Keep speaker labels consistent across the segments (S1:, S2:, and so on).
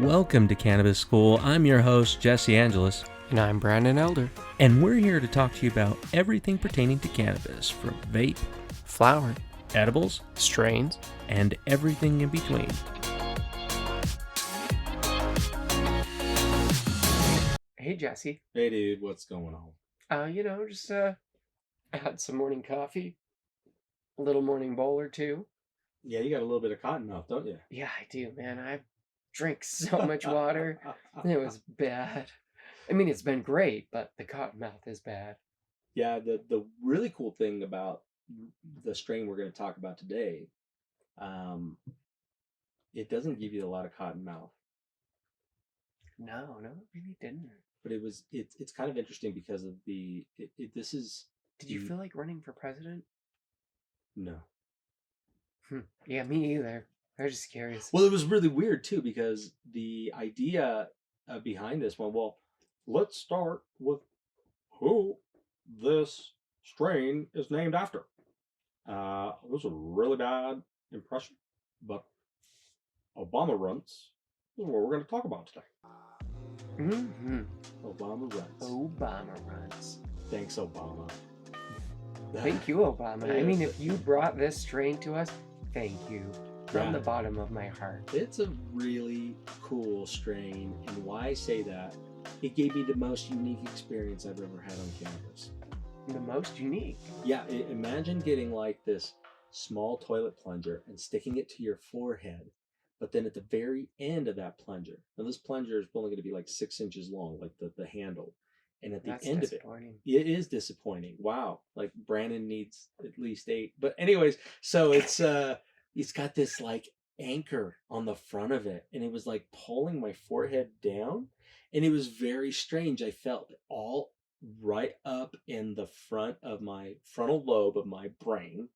S1: Welcome to Cannabis School. I'm your host, Jesse Angeles.
S2: And I'm Brandon Elder.
S1: And we're here to talk to you about everything pertaining to cannabis, from vape,
S2: Flower,
S1: edibles,
S2: strains,
S1: and everything in between.
S2: Hey, Jesse.
S3: Hey, dude, what's going on?
S2: I had some morning coffee, a little morning bowl or two.
S3: Yeah, you got a little bit of cotton mouth, don't you?
S2: Yeah, I do, man. I drink so much water. It was bad. I mean, it's been great, but the cotton mouth is bad.
S3: Yeah, the really cool thing about the strain we're going to talk about today, it doesn't give you a lot of cotton mouth.
S2: No, it really didn't.
S3: But it's kind of interesting because of this is.
S2: Did you feel like running for president?
S3: No.
S2: Yeah, me either. I was just curious.
S3: Well, it was really weird too because the idea behind this one. Well, let's start with who this strain is named after. It was a really bad impression, but Obama Runtz is what we're going to talk about today.
S2: Mm-hmm.
S3: Obama Runtz.
S2: Obama Runtz.
S3: Thanks, Obama.
S2: Thank you, Obama. I mean, if you brought this strain to us, thank you. From the bottom of my heart.
S3: It's a really cool strain, and why I say that, it gave me the most unique experience I've ever had on cannabis.
S2: The most unique?
S3: Yeah, imagine getting like this small toilet plunger and sticking it to your forehead, but then at the very end of that plunger, now this plunger is only going to be like 6 inches long, like the handle, and at the end of it is disappointing. Wow, like Brandon needs at least 8. But anyways, so it's got this like anchor on the front of it, and it was like pulling my forehead down, and it was very strange. I felt all right up in the front of my frontal lobe of my brain.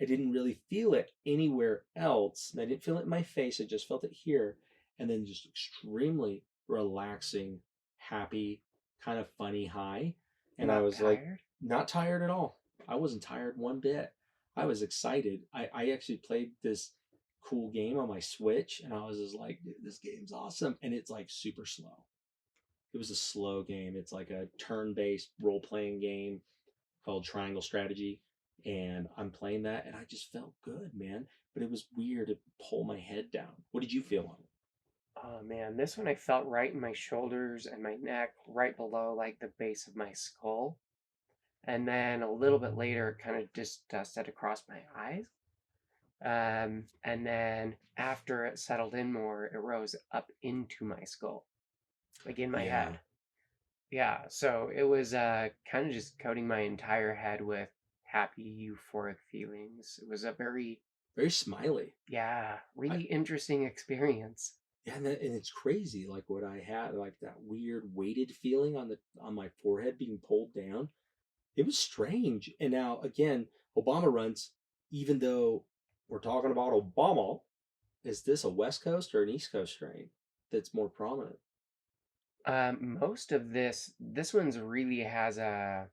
S3: I didn't really feel it anywhere else, and I didn't feel it in my face. I just felt it here, and then just extremely relaxing, happy, kind of funny high. And I was like, not tired at all. I wasn't tired one bit. I was excited. I actually played this cool game on my Switch, and I was just like, dude, this game's awesome. And it's like super slow. It was a slow game. It's like a turn-based role-playing game called Triangle Strategy. And I'm playing that, and I just felt good, man. But it was weird to pull my head down. What did you feel on it?
S2: Oh, man. This one I felt right in my shoulders and my neck, right below like the base of my skull. And then a little bit later, it kind of just dusted across my eyes. And then after it settled in more, it rose up into my skull, like in my head. Yeah, so it was kind of just coating my entire head with happy, euphoric feelings. It was a very
S3: smiley.
S2: Yeah, really interesting experience.
S3: Yeah, and it's crazy, like what I had, like that weird weighted feeling on my forehead being pulled down. It was strange. And now, again, Obama Runtz, even though we're talking about Obama, is this a West Coast or an East Coast strain that's more prominent?
S2: Most of this one's really has a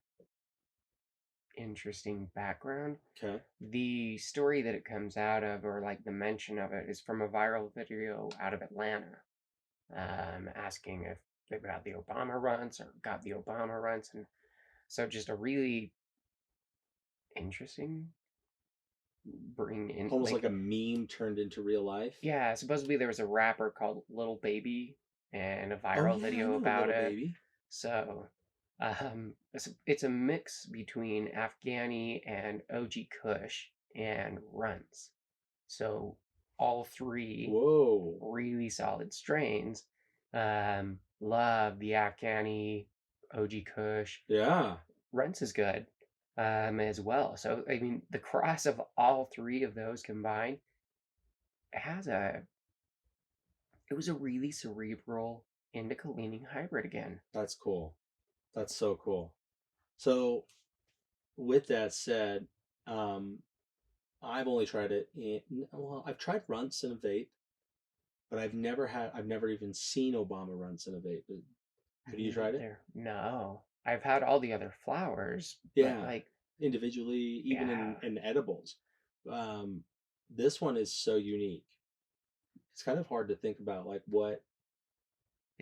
S2: interesting background.
S3: Okay.
S2: The story that it comes out of, or like the mention of it, is from a viral video out of Atlanta, asking if they got the Obama Runtz or got the Obama Runtz, and so just a really interesting bring in,
S3: almost like a meme turned into real life.
S2: Yeah, supposedly there was a rapper called Lil Baby and a viral video about it. Baby. So it's a mix between Afghani and OG Kush and Runtz. So all three really solid strains. Love the Afghani, OG Kush.
S3: Yeah.
S2: Runtz is good as well. So, I mean, the cross of all three of those combined it was a really cerebral indica leaning hybrid again.
S3: That's cool. That's so cool. So, with that said, I've only tried it I've tried Runtz in a vape, but I've never even seen Obama Runtz in a vape. Have you tried it?
S2: No. I've had all the other flowers.
S3: Yeah.
S2: But like
S3: individually, even in edibles. This one is so unique. It's kind of hard to think about like what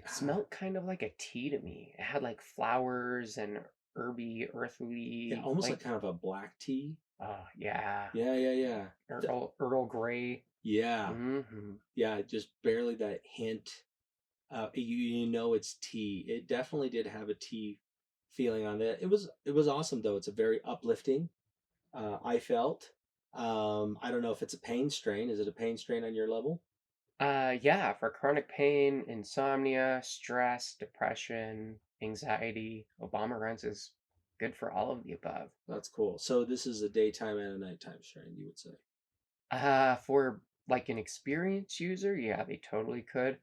S2: It smelled kind of like a tea to me. It had like flowers and herby,
S3: Yeah,
S2: earthly,
S3: almost like
S2: like,
S3: kind of a black tea.
S2: oh yeah,
S3: Yeah, yeah, yeah.
S2: Earl Grey.
S3: Yeah,
S2: Mm-hmm.
S3: yeah, just barely that hint. You know it's tea. It definitely did have a tea feeling on it. It was awesome though. It's a very uplifting. I felt. I don't know if it's a pain strain. Is it a pain strain on your level?
S2: Yeah, for chronic pain, insomnia, stress, depression, anxiety, Obama Runtz is good for all of the above.
S3: That's cool. So this is a daytime and a nighttime strain, you would say.
S2: For like an experienced user, yeah, they totally could.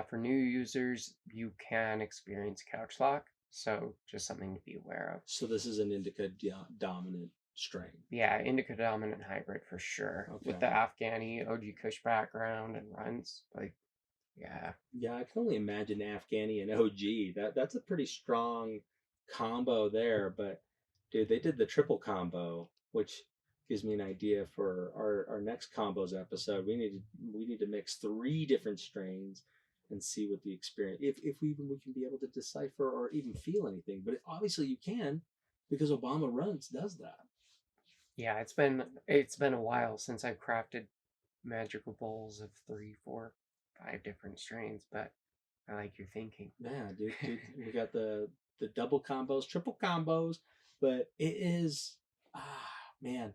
S2: For new users, you can experience couch lock, so just something to be aware of.
S3: So this is an indica dominant strain.
S2: Yeah, Indica dominant hybrid for sure. With the
S3: Okay.
S2: Afghani OG Kush background and runs, like, yeah.
S3: Yeah, I can only imagine Afghani and OG. That's a pretty strong combo there. But dude, they did the triple combo, which gives me an idea for our next combos episode. We need to mix 3 different strains and see what the experience if we can be able to decipher or even feel anything. But obviously you can because Obama Runs does that.
S2: Yeah, it's been a while since I've crafted magical bowls of 3, 4, 5 different strains, but I like your thinking.
S3: Yeah, dude, we got the double combos, triple combos, but it is man,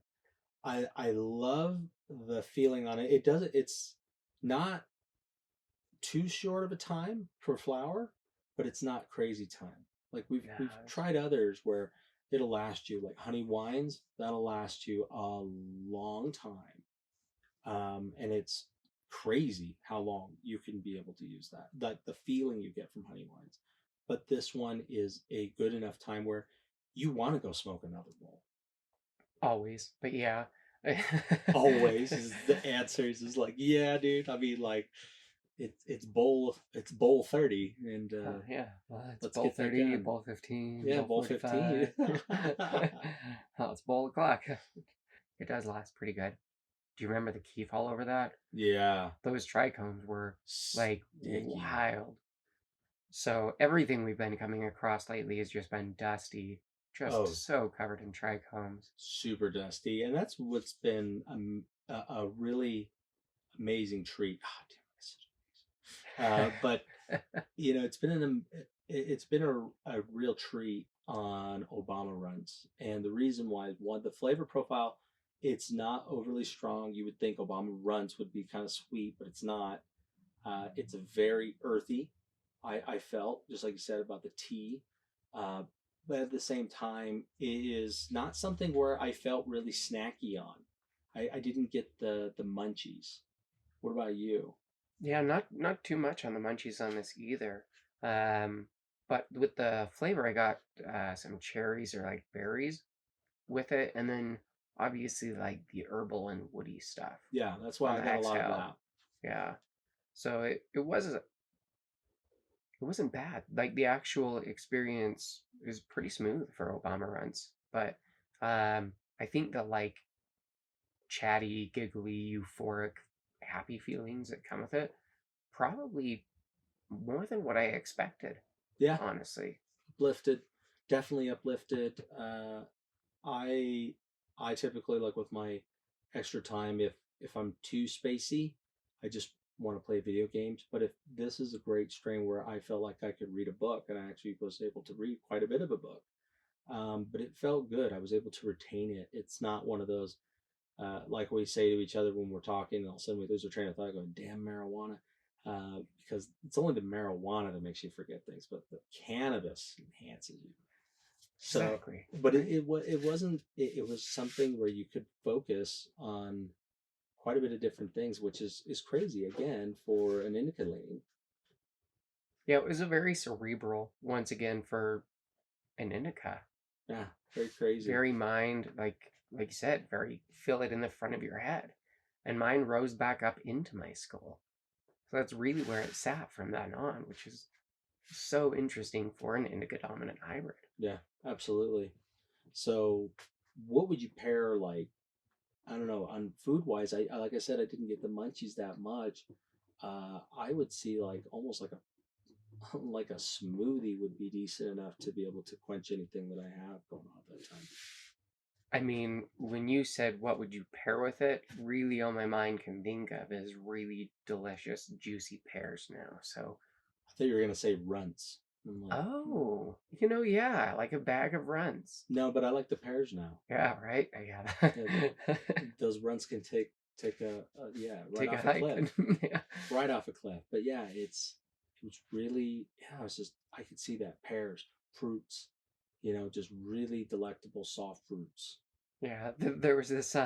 S3: I love the feeling on it. It's not too short of a time for flower, but it's not crazy time. Like we've
S2: Yeah,
S3: tried others where it'll last you like honey wines, that'll last you a long time. And it's crazy how long you can be able to use that. Like the feeling you get from honey wines. But this one is a good enough time where you want to go smoke another bowl.
S2: always. But yeah.
S3: Always is the answer is like, yeah, dude. I mean, like it's bowl 30, and
S2: Yeah, well, it's
S3: let's
S2: bowl
S3: get that
S2: 30,
S3: done.
S2: bowl 15,
S3: Yeah,
S2: bowl
S3: bowl 15.
S2: 45. Oh, it's bowl o'clock. It does last pretty good. Do you remember the keef all over that?
S3: Yeah,
S2: Those trichomes were like
S3: sticky.
S2: wild. So everything we've been coming across lately has just been dusty,
S3: Oh,
S2: just so covered in trichomes.
S3: super dusty, and that's what's been a really amazing treat. Ah, damn, that's such but it's been a real treat on Obama Runs, and the reason why is one, the flavor profile, it's not overly strong. You would think Obama Runs would be kind of sweet, but it's not. It's a very earthy. I felt just like you said about the tea, uh, but at the same time, it is not something where I felt really snacky on. I didn't get the munchies. What about you?
S2: Yeah, not too much on the munchies on this either. Um, but with the flavor, I got some cherries or like berries with it, and then obviously like the herbal and woody stuff
S3: Yeah, that's why
S2: on
S3: I
S2: the
S3: got a lot of
S2: exhale.
S3: that.
S2: Yeah, so it wasn't bad. Like the actual experience is pretty smooth for Obama runs, but I think the like chatty, giggly, euphoric, happy feelings that come with it probably more than what I expected,
S3: Yeah,
S2: honestly.
S3: uplifted, definitely uplifted. I I typically like with my extra time if I'm too spacey, I just want to play video games. But if this is a great strain where I felt like I could read a book, and I actually was able to read quite a bit of a book, but it felt good. I was able to retain it. It's not one of those like we say to each other when we're talking, and all of a sudden we lose our train of thought, going, "Damn marijuana," because it's only the marijuana that makes you forget things, but the cannabis enhances you. So,
S2: Exactly.
S3: but
S2: Right?
S3: it wasn't. It was something where you could focus on quite a bit of different things, which is crazy again for an indica lean.
S2: Yeah, it was a very cerebral, once again, for an indica.
S3: Yeah, very crazy.
S2: Very mind, like you said, very feel it in the front of your head. And mine rose back up into my skull. So that's really where it sat from then on, which is so interesting for an indica dominant hybrid.
S3: Yeah, absolutely. So, what would you pair like? I don't know. On food wise, like I said, I didn't get the munchies that much. I would see like almost like like a smoothie would be decent enough to be able to quench anything that I have going on at that time.
S2: I mean, when you said what would you pair with it, really all my mind can think of is really delicious, juicy pears now. So,
S3: I thought you were gonna say Runtz. I'm like,
S2: oh, yeah, like a bag of Runtz.
S3: no, but I like the pears now.
S2: Yeah, right. I got it.
S3: Those Runts can take right
S2: Take a
S3: off a
S2: hike.
S3: cliff,
S2: Yeah.
S3: right off a cliff. But yeah, it was really, yeah, it was just, I could see that pears, fruits, just really delectable soft fruits.
S2: Yeah, there was this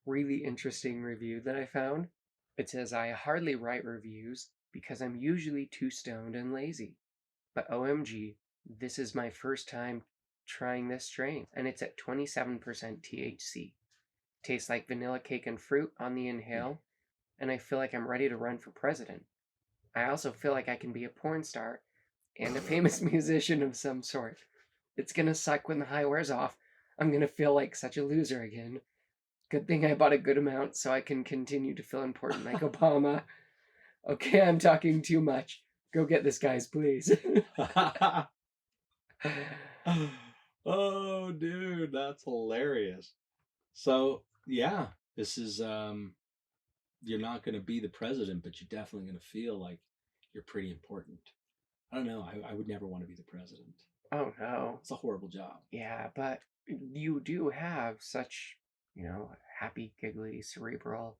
S2: really interesting review that I found. It says, I hardly write reviews because I'm usually too stoned and lazy. But OMG, this is my first time trying this strain, and it's at 27% THC. Tastes like vanilla cake and fruit on the inhale, and I feel like I'm ready to run for president. I also feel like I can be a porn star and a famous musician of some sort. It's gonna suck when the high wears off. I'm gonna feel like such a loser again. Good thing I bought a good amount so I can continue to feel important like Obama. Okay, I'm talking too much. Go get this, guys, please.
S3: Oh, dude, that's hilarious. So, yeah, this is, you're not going to be the president, but you're definitely going to feel like you're pretty important. I don't know. I would never want to be the president.
S2: Oh, no.
S3: It's a horrible job.
S2: Yeah, but you do have such, happy, giggly, cerebral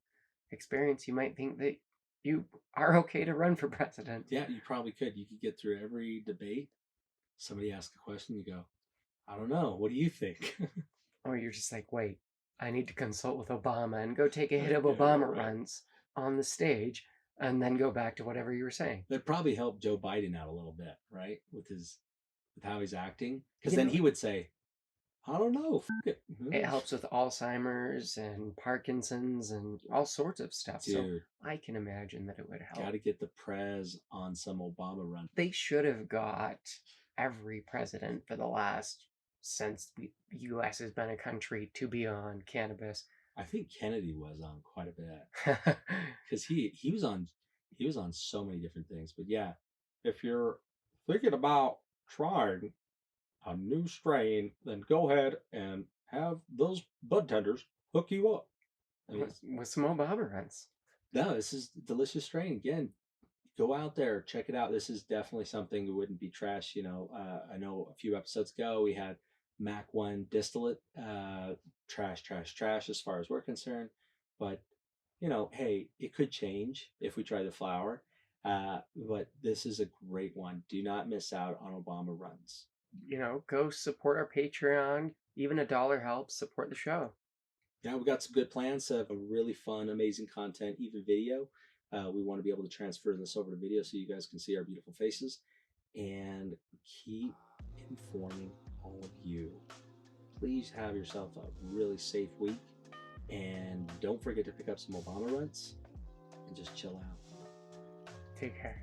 S2: experience. You might think that you are okay to run for president.
S3: Yeah, you probably could. You could get through every debate. Somebody asks a question, you go, I don't know. What do you think?
S2: Or you're just like, wait, I need to consult with Obama and go take a hit of Obama runs on the stage and then go back to whatever you were saying.
S3: That probably helped Joe Biden out a little bit, right? With how he's acting. Because then he would say, I don't know. It
S2: helps with Alzheimer's and Parkinson's and all sorts of stuff.
S3: Dude,
S2: so I can imagine that it would help.
S3: Got to get the prez on some Obama run.
S2: They should have got every president for the last, since the U.S. has been a country, to be on cannabis.
S3: I think Kennedy was on quite a bit because he was on so many different things. But yeah, if you're thinking about trying a new strain, then go ahead and have those bud tenders hook you up.
S2: With some Obama runs.
S3: No, this is a delicious strain. Again, go out there, check it out. This is definitely something that wouldn't be trash. I know a few episodes ago we had Mac 1 distillate, trash as far as we're concerned. But, hey, it could change if we try the flower. But this is a great one. Do not miss out on Obama runs.
S2: Go support our Patreon. Even $1 helps support the show.
S3: Yeah, we got some good plans to have a really fun, amazing content, even video. We want to be able to transfer this over to video so you guys can see our beautiful faces and keep informing all of you. Please have yourself a really safe week and don't forget to pick up some Obama runs and just chill out.
S2: Take care.